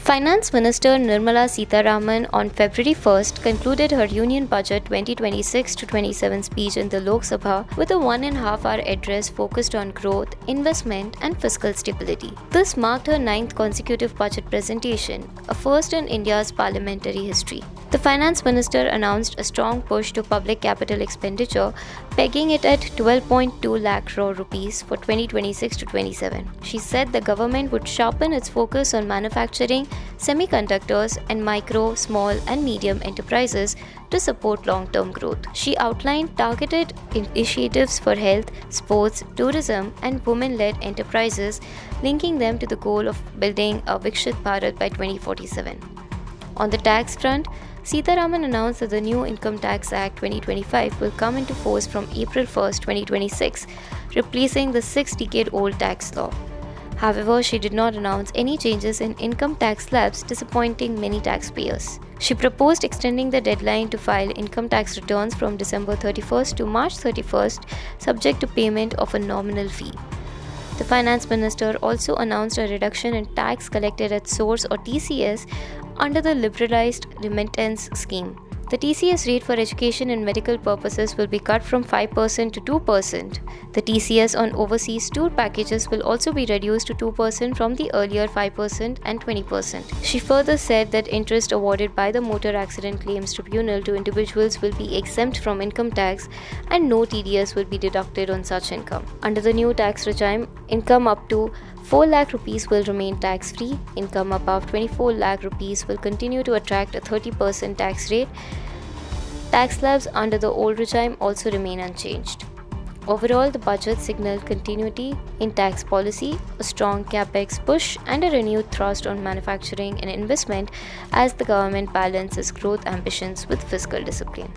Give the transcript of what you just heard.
Finance Minister Nirmala Sitharaman on February 1st concluded her Union Budget 2026-27 speech in the Lok Sabha with a 1.5-hour address focused on growth, investment, and fiscal stability. This marked her 9th consecutive budget presentation, a first in India's parliamentary history. The Finance Minister announced a strong push to public capital expenditure, pegging it at 12.2 lakh crore rupees for 2026-27. She said the government would sharpen its focus on manufacturing, semiconductors, and micro, small, and medium enterprises to support long-term growth. She outlined targeted initiatives for health, sports, tourism, and women-led enterprises, linking them to the goal of building a Vikshit Bharat by 2047. On the tax front, Sitharaman announced that the new Income Tax Act 2025 will come into force from April 1, 2026, replacing the 6-decade-old tax law. However, she did not announce any changes in income tax slabs, disappointing many taxpayers. She proposed extending the deadline to file income tax returns from December 31st to March 31st, subject to payment of a nominal fee. The Finance Minister also announced a reduction in tax collected at source or TCS under the liberalized remittance scheme. The TCS rate for education and medical purposes will be cut from 5% to 2%. The TCS on overseas tour packages will also be reduced to 2% from the earlier 5% and 20%. She further said that interest awarded by the Motor Accident Claims Tribunal to individuals will be exempt from income tax and no TDS will be deducted on such income. Under the new tax regime, income up to 4 lakh rupees will remain tax-free. Income above 24 lakh rupees will continue to attract a 30% tax rate. Tax slabs under the old regime also remain unchanged. Overall, the budget signaled continuity in tax policy, a strong capex push, and a renewed thrust on manufacturing and investment as the government balances growth ambitions with fiscal discipline.